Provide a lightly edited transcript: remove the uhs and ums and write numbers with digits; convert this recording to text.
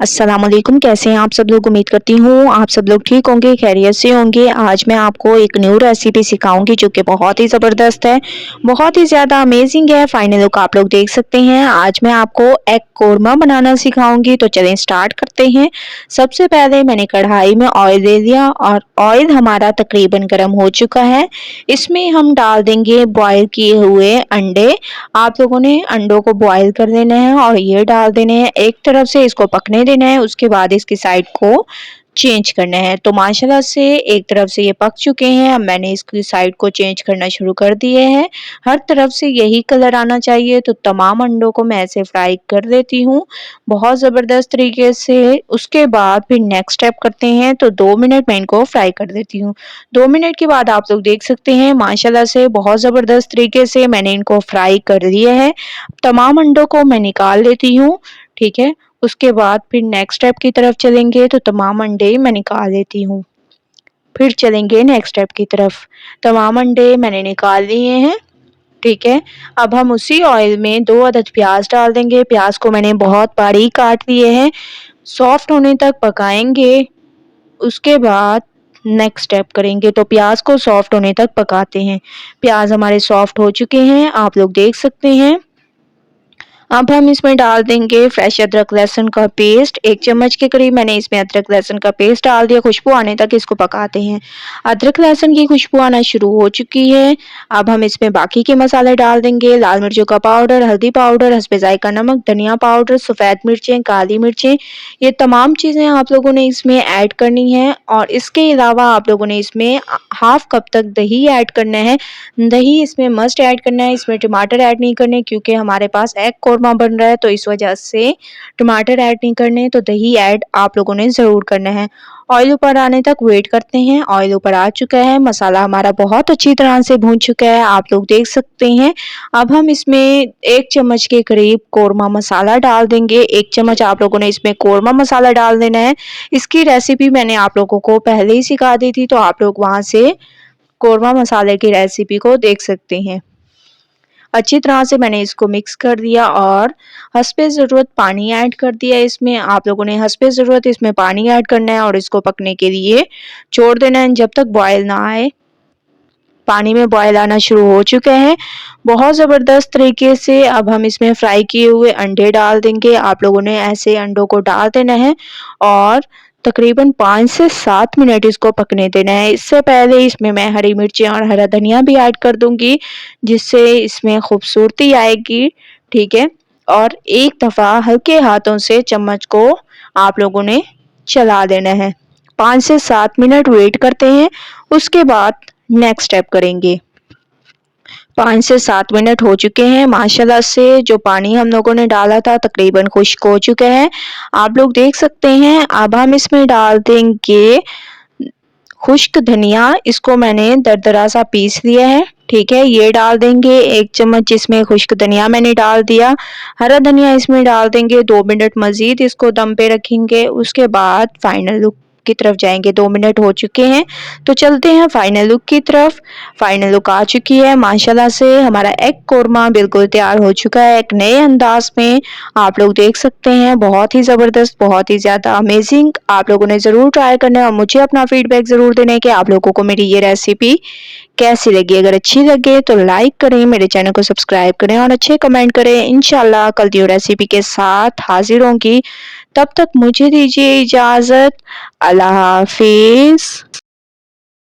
अस्सलाम वालेकुम। कैसे हैं आप सब लोग? उम्मीद करती हूँ आप सब लोग ठीक होंगे, खैरियत से होंगे। आज मैं आपको एक न्यू रेसिपी सिखाऊंगी जो कि बहुत ही ज़बरदस्त है, बहुत ही ज़्यादा अमेजिंग है। फाइनल लुक आप लोग देख सकते हैं। आज मैं आपको एग कोरमा बनाना सिखाऊंगी, तो चलें स्टार्ट करते हैं। सबसे पहले मैंने कढ़ाई में ऑयल ले लिया और ऑयल हमारा तकरीबन गर्म हो चुका है। इसमें हम डाल देंगे बॉयल किए हुए अंडे। आप लोगों ने अंडों को बॉयल कर लेना है और ये डाल देने हैं। एक तरफ से इसको पकने देना है, उसके बाद इसकी साइड को चेंज करना है। तो माशाल्लाह से एक तरफ से ये पक चुके हैं। अब मैंने इसकी साइड को चेंज करना शुरू कर दिए हैं। हर तरफ से यही कलर आना चाहिए। तो तमाम अंडों को मैं ऐसे फ्राई कर देती हूँ बहुत ज़बरदस्त तरीके से। उसके बाद फिर नेक्स्ट स्टेप करते हैं। तो 2 मिनट मैं इनको फ्राई कर देती हूँ। 2 मिनट के बाद आप लोग देख सकते हैं माशाल्लाह से बहुत ज़बरदस्त तरीके से मैंने इनको फ्राई कर दिया है। तमाम अंडों को मैं निकाल लेती हूँ, ठीक है। उसके बाद फिर नेक्स्ट स्टेप की तरफ चलेंगे। तो तमाम अंडे मैं निकाल लेती हूँ। फिर चलेंगे नेक्स्ट स्टेप की तरफ। तमाम अंडे मैंने निकाल लिए हैं, ठीक है। अब हम उसी ऑयल में 2 अदद प्याज डाल देंगे। प्याज को मैंने बहुत बारीक काट लिए हैं, सॉफ्ट होने तक पकाएंगे। उसके बाद नेक्स्ट स्टेप करेंगे। तो प्याज को सॉफ्ट होने तक पकाते हैं। प्याज हमारे सॉफ्ट हो चुके हैं, आप लोग देख सकते हैं। अब हम इसमें डाल देंगे फ्रेश अदरक लहसुन का पेस्ट। 1 चम्मच के करीब मैंने इसमें अदरक लहसुन का पेस्ट डाल दिया। खुशबू आने तक इसको पकाते हैं। अदरक लहसुन की खुशबू आना शुरू हो चुकी है। अब हम इसमें बाकी के मसाले डाल देंगे। लाल मिर्चों का पाउडर, हल्दी पाउडर, हस्बे जायका नमक, धनिया पाउडर, सफ़ेद मिर्चें, काली मिर्चें, ये तमाम चीज़ें आप लोगों ने इसमें ऐड करनी है। और इसके अलावा आप लोगों ने इसमें हाफ कप तक दही ऐड करना है। दही इसमें मस्ट ऐड करना है। इसमें टमाटर ऐड नहीं करने, क्योंकि हमारे पास एग कोरमा बन रहा है, तो इस वजह से टमाटर ऐड नहीं करने। तो दही ऐड आप लोगों ने ज़रूर करना है। ऑयल ऊपर आने तक वेट करते हैं। ऑयल ऊपर आ चुका है, मसाला हमारा बहुत अच्छी तरह से भून चुका है, आप लोग देख सकते हैं। अब हम इसमें 1 चम्मच के करीब कोरमा मसाला डाल देंगे। 1 चम्मच आप लोगों ने इसमें कोरमा मसाला डाल देना है। इसकी रेसिपी मैंने आप लोगों को पहले ही सिखा दी थी, तो आप लोग वहाँ से कोरमा मसाले की रेसिपी को देख सकते हैं। अच्छी तरह से मैंने इसको मिक्स कर दिया और हस्बे ज़रूरत पानी ऐड कर दिया। इसमें आप लोगों ने हस्बे ज़रूरत इसमें पानी ऐड करना है और इसको पकने के लिए छोड़ देना है जब तक बॉयल ना आए। पानी में बॉयल आना शुरू हो चुका है बहुत ज़बरदस्त तरीके से। अब हम इसमें फ्राई किए हुए अंडे डाल देंगे। आप लोगों ने ऐसे अंडों को डाल देना है और तकरीबन 5 से 7 मिनट इसको पकने देना है। इससे पहले इसमें मैं हरी मिर्चें और हरा धनिया भी ऐड कर दूंगी, जिससे इसमें खूबसूरती आएगी, ठीक है। और एक दफ़ा हल्के हाथों से चम्मच को आप लोगों ने चला देना है। 5 से 7 मिनट वेट करते हैं। उसके बाद नेक्स्ट स्टेप करेंगे। 5 से 7 मिनट हो चुके हैं। माशाल्लाह से जो पानी हम लोगों ने डाला था तकरीबन खुश्क हो चुका है, आप लोग देख सकते हैं। अब हम इसमें डाल देंगे खुश्क धनिया। इसको मैंने दरदरा सा पीस लिया है, ठीक है। ये डाल देंगे 1 चम्मच इसमें खुश्क धनिया मैंने डाल दिया। हरा धनिया इसमें डाल देंगे। 2 मिनट मज़ीद इसको दम पे रखेंगे। उसके बाद फाइनल लुक की तरफ जाएंगे। 2 मिनट हो चुके हैं, तो चलते हैं फाइनल लुक की तरफ। फाइनल लुक आ चुकी है। माशाल्लाह से हमारा एग कोरमा बिल्कुल तैयार हो चुका है एक नए अंदाज में, आप लोग देख सकते हैं। बहुत ही ज़बरदस्त, बहुत ही ज़्यादा अमेजिंग। आप लोगों ने ज़रूर ट्राई करना है और मुझे अपना फीडबैक ज़रूर देना है कि आप लोगों को मेरी ये रेसिपी कैसी लगी। अगर अच्छी लगे तो लाइक करें, मेरे चैनल को सब्सक्राइब करें और अच्छे कमेंट करें। इंशाल्लाह कल न्यू रेसिपी के साथ हाजिर होंगी। तब तक मुझे दीजिए इजाज़त। अल्लाह हाफिज़।